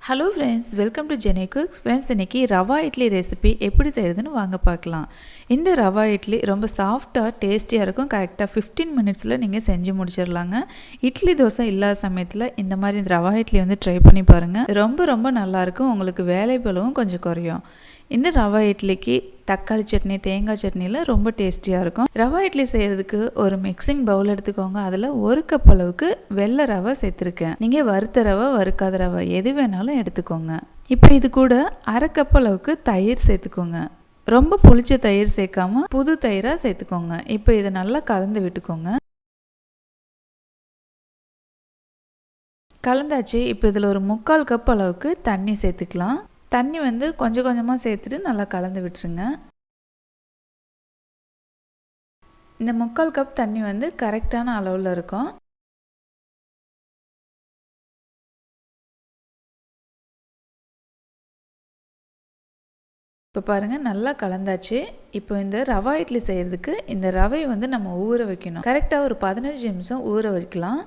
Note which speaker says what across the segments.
Speaker 1: Hello friends, welcome to Jenny cooks. Friends, இன்றைக்கி rava idli recipe எப்படி செய்கிறதுன்னு வாங்க பார்க்கலாம். இந்த ரவா இட்லி ரொம்ப சாஃப்டாக டேஸ்டியாக இருக்கும். கரெக்டாக 15 மினிட்ஸில் நீங்கள் செஞ்சு முடிச்சிடலாங்க. இட்லி தோசை இல்லாத சமயத்தில் இந்த மாதிரி இந்த ரவா இட்லி வந்து ட்ரை பண்ணி பாருங்கள். ரொம்ப ரொம்ப நல்லாயிருக்கும். உங்களுக்கு வேலை பளுவும் கொஞ்சம் குறையும். இந்த ரவா இட்லிக்கு தக்காளி சட்னி, தேங்காய் சட்னியில் ரொம்ப டேஸ்டியாக இருக்கும். ரவா இட்லி செய்கிறதுக்கு ஒரு மிக்சிங் பவுல் எடுத்துக்கோங்க. அதில் 1 கப் அளவுக்கு வெள்ளை ரவை சேர்த்துருக்கேன். நீங்கள் வறுத்த ரவை, வறுக்காத ரவை எது வேணாலும் எடுத்துக்கோங்க. இப்போ இது கூட 1/2 கப் அளவுக்கு தயிர் சேர்த்துக்கோங்க. ரொம்ப புளிச்ச தயிர் சேர்க்காம புது தயிராக சேர்த்துக்கோங்க. இப்போ இதை நல்லா கலந்து விட்டுக்கோங்க. கலந்தாச்சு. இப்போ இதில் ஒரு 3/4 கப் அளவுக்கு தண்ணி சேர்த்துக்கலாம். தண்ணி வந்து கொஞ்சம் கொஞ்சமாக சேர்த்துட்டு நல்லா கலந்து விட்டுருங்க. இந்த 3/4 கப் தண்ணி வந்து கரெக்டான அளவில் இருக்கும். இப்போ பாருங்கள், நல்லா கலந்தாச்சு. இப்போ இந்த ரவா இட்லி செய்கிறதுக்கு இந்த ரவையை வந்து நம்ம ஊற வைக்கணும். கரெக்டாக ஒரு 15 நிமிஷம் ஊற வைக்கலாம்.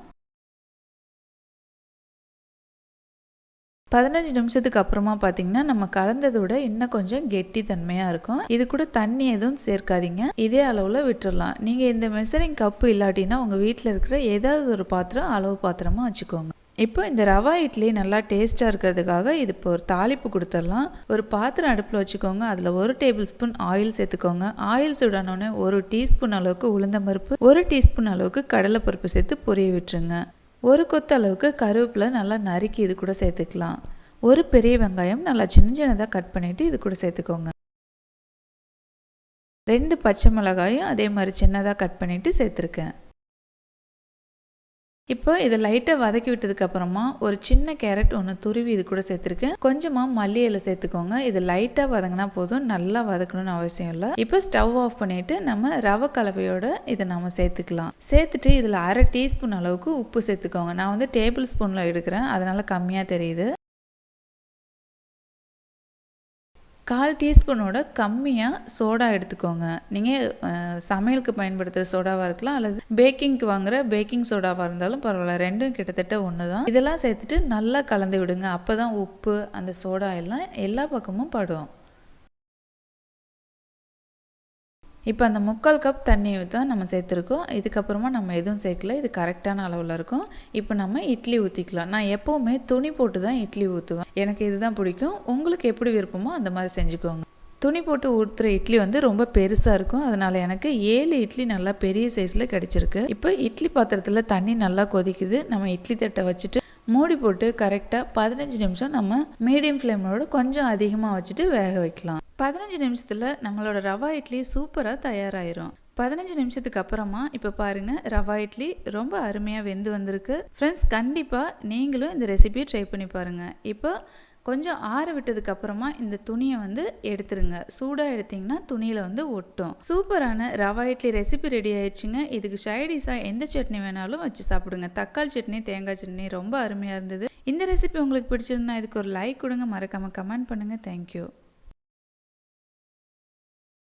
Speaker 1: 15 நிமிஷத்துக்கு அப்புறமா பார்த்தீங்கன்னா நம்ம கலந்ததோட இன்னும் கொஞ்சம் கெட்டி தன்மையாக இருக்கும். இது கூட தண்ணி எதுவும் சேர்க்காதீங்க. இதே அளவில் விட்டுடலாம். நீங்கள் இந்த மெஷரிங் கப்பு இல்லாட்டினா உங்கள் வீட்டில் இருக்கிற ஏதாவது ஒரு பாத்திரம், அளவு பாத்திரமாக வச்சுக்கோங்க. இப்போ இந்த ரவா இட்லி நல்லா டேஸ்ட்டாக இருக்கிறதுக்காக இது இப்போ ஒரு தாளிப்பு கொடுத்துடலாம். ஒரு பாத்திரம் அடுப்பில் வச்சுக்கோங்க. அதில் 1 டேபிள் ஸ்பூன் ஆயில் சேர்த்துக்கோங்க. ஆயில் சூடானோடனே 1 டீஸ்பூன் அளவுக்கு உளுந்தம்பருப்பு, 1 டீஸ்பூன் அளவுக்கு கடலைப்பருப்பு சேர்த்து பொரிய விட்டுருங்க. 1 கொத்து அளவுக்கு கருவேப்பிலை நல்லா நறுக்கி இது கூட சேர்த்துக்கலாம். 1 பெரிய வெங்காயம் நல்லா சின்னதாக கட் பண்ணிவிட்டு இது கூட சேர்த்துக்கோங்க. 2 பச்சை மிளகாயும் அதே மாதிரி சின்னதாக கட் பண்ணிவிட்டு சேர்த்துருக்கேன். இப்போ இதை லைட்டாக வதக்கி விட்டதுக்கப்புறமா ஒரு சின்ன கேரட் ஒன்று துருவி இது கூட சேர்த்துருக்கேன். கொஞ்சமாக மல்லி இலை சேர்த்துக்கோங்க. இது லைட்டாக வதங்கினா போதும், நல்லா வதக்கணும்னு அவசியம் இல்லை. இப்போ ஸ்டவ் ஆஃப் பண்ணிவிட்டு நம்ம ரவை கலவையோட இதை நம்ம சேர்த்துக்கலாம். சேர்த்துட்டு இதில் 1/2 டீஸ்பூன் அளவுக்கு உப்பு சேர்த்துக்கோங்க. நான் வந்து டேபிள் ஸ்பூனில் எடுக்கிறேன், அதனால் கம்மியாக தெரியுது. 1/4 டீஸ்பூனோட கம்மியாக சோடா எடுத்துக்கோங்க. நீங்கள் சமையலுக்கு பயன்படுத்துகிற சோடாவாக இருக்கலாம், அல்லது பேக்கிங்க்கு வாங்குகிற பேக்கிங் சோடாவாக இருந்தாலும் பரவாயில்ல. ரெண்டும் கிட்டத்தட்ட ஒன்று தான். இதெல்லாம் சேர்த்துட்டு நல்லா கலந்து விடுங்க. அப்போ தான் உப்பு, அந்த சோடா எல்லாம் எல்லா பக்கமும் படும். இப்போ அந்த 3/4 கப் தண்ணி தான் நம்ம சேர்த்துருக்கோம். இதுக்கப்புறமா நம்ம எதுவும் சேர்க்கல. இது கரெக்டான அளவில் இருக்கும். இப்போ நம்ம இட்லி ஊற்றிக்கலாம். நான் எப்போவுமே துணி போட்டு தான் இட்லி ஊற்றுவேன். எனக்கு இதுதான் பிடிக்கும். உங்களுக்கு எப்படி விருப்பமோ அந்த மாதிரி செஞ்சுக்கோங்க. துணி போட்டு ஊற்றுற இட்லி வந்து ரொம்ப பெருசாக இருக்கும். அதனால் எனக்கு 7 இட்லி நல்லா பெரிய சைஸில் கிடச்சிருக்கு. இப்போ இட்லி பாத்திரத்தில் தண்ணி நல்லா கொதிக்குது. நம்ம இட்லி தட்டை வச்சுட்டு மூடி போட்டு கரெக்டாக 15 நிமிஷம் நம்ம மீடியம் ஃப்ளேமோட கொஞ்சம் அதிகமாக வச்சுட்டு வேக வைக்கலாம். 15 நிமிஷத்தில் நம்மளோட ரவா இட்லி சூப்பராக தயாராகிரும். 15 நிமிஷத்துக்கு அப்புறமா இப்போ பாருங்கள், ரவா இட்லி ரொம்ப அருமையாக வெந்து வந்திருக்கு. ஃப்ரெண்ட்ஸ், கண்டிப்பாக நீங்களும் இந்த ரெசிபியை ட்ரை பண்ணி பாருங்கள். இப்போ கொஞ்சம் ஆற விட்டதுக்கு அப்புறமா இந்த துணியை வந்து எடுத்துருங்க. சூடாக எடுத்திங்கன்னா துணியில் வந்து ஒட்டும். சூப்பரான ரவா இட்லி ரெசிபி ரெடி ஆயிடுச்சுங்க. இதுக்கு சைடிஷாக எந்த சட்னி வேணாலும் வச்சு சாப்பிடுங்க. தக்காளி சட்னி, தேங்காய் சட்னி ரொம்ப அருமையாக இருந்தது. இந்த ரெசிபி உங்களுக்கு பிடிச்சிருந்தா இதுக்கு ஒரு லைக் கொடுங்க. மறக்காமல் கமெண்ட் பண்ணுங்கள். தேங்க்யூ.